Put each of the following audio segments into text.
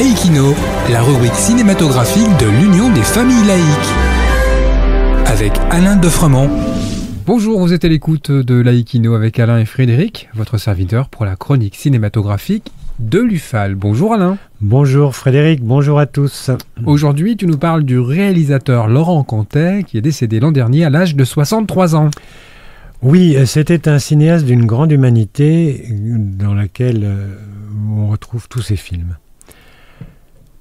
Laïkino, la rubrique cinématographique de l'Union des familles laïques. Avec Alain Defremont. Bonjour, vous êtes à l'écoute de Laïkino avec Alain et Frédéric, votre serviteur pour la chronique cinématographique de l'UFAL. Bonjour Alain. Bonjour Frédéric, bonjour à tous. Aujourd'hui, tu nous parles du réalisateur Laurent Cantet qui est décédé l'an dernier à l'âge de 63 ans. Oui, c'était un cinéaste d'une grande humanité dans laquelle on retrouve tous ses films.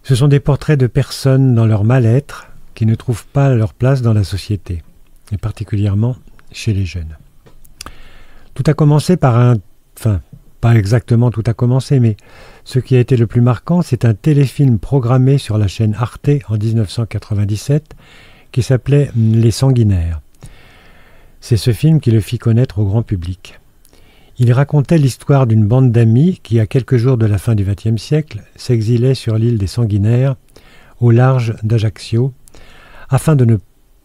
Ce sont des portraits de personnes dans leur mal-être qui ne trouvent pas leur place dans la société, et particulièrement chez les jeunes. Tout a commencé par pas exactement tout a commencé, mais ce qui a été le plus marquant, c'est un téléfilm programmé sur la chaîne Arte en 1997 qui s'appelait Les Sanguinaires. C'est ce film qui le fit connaître au grand public. Il racontait l'histoire d'une bande d'amis qui, à quelques jours de la fin du XXe siècle, s'exilait sur l'île des Sanguinaires, au large d'Ajaccio, afin de ne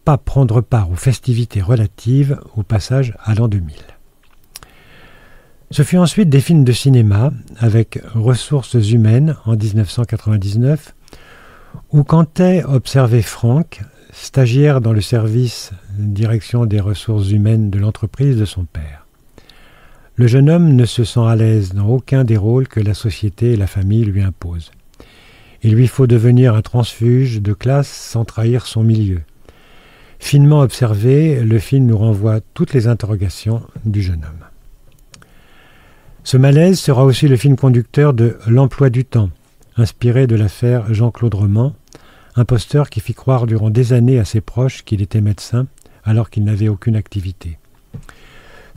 pas prendre part aux festivités relatives au passage à l'an 2000. Ce fut ensuite des films de cinéma, avec Ressources humaines en 1999, où Cantet observait Franck, stagiaire dans le service direction des ressources humaines de l'entreprise de son père. Le jeune homme ne se sent à l'aise dans aucun des rôles que la société et la famille lui imposent. Il lui faut devenir un transfuge de classe sans trahir son milieu. Finement observé, le film nous renvoie toutes les interrogations du jeune homme. Ce malaise sera aussi le film conducteur de L'emploi du temps, inspiré de l'affaire Jean-Claude Roman, imposteur qui fit croire durant des années à ses proches qu'il était médecin alors qu'il n'avait aucune activité.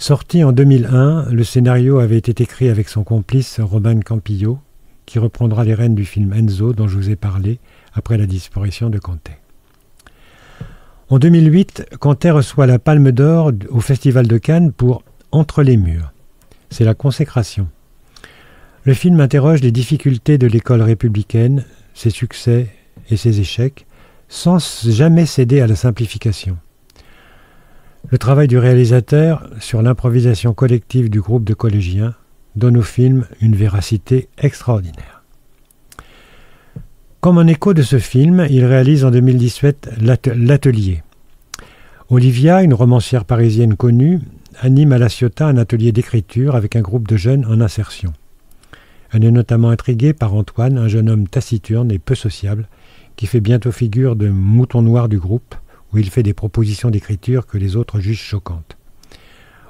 Sorti en 2001, le scénario avait été écrit avec son complice Robin Campillo, qui reprendra les rênes du film Enzo dont je vous ai parlé après la disparition de Cantet. En 2008, Cantet reçoit la Palme d'Or au Festival de Cannes pour Entre les murs. C'est la consécration. Le film interroge les difficultés de l'école républicaine, ses succès et ses échecs, sans jamais céder à la simplification. Le travail du réalisateur sur l'improvisation collective du groupe de collégiens donne au film une véracité extraordinaire. Comme un écho de ce film, il réalise en 2017 L'Atelier. Olivia, une romancière parisienne connue, anime à La Ciotat un atelier d'écriture avec un groupe de jeunes en insertion. Elle est notamment intriguée par Antoine, un jeune homme taciturne et peu sociable, qui fait bientôt figure de mouton noir du groupe, où il fait des propositions d'écriture que les autres jugent choquantes.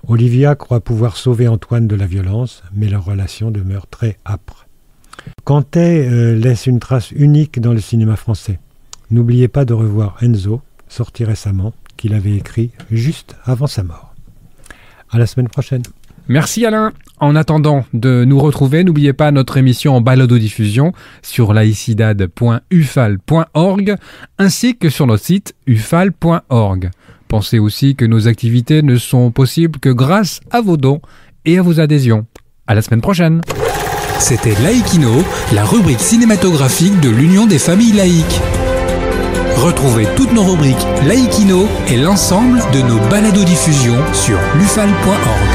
Olivia croit pouvoir sauver Antoine de la violence, mais leur relation demeure très âpre. Cantet laisse une trace unique dans le cinéma français. N'oubliez pas de revoir Enzo, sorti récemment, qu'il avait écrit juste avant sa mort. À la semaine prochaine. Merci Alain. En attendant de nous retrouver, n'oubliez pas notre émission en balado-diffusion sur laicidad.ufal.org ainsi que sur notre site ufal.org. Pensez aussi que nos activités ne sont possibles que grâce à vos dons et à vos adhésions. À la semaine prochaine. C'était Laïkino, la rubrique cinématographique de l'Union des familles laïques. Retrouvez toutes nos rubriques Laïkino et l'ensemble de nos balados-diffusions sur lufal.org.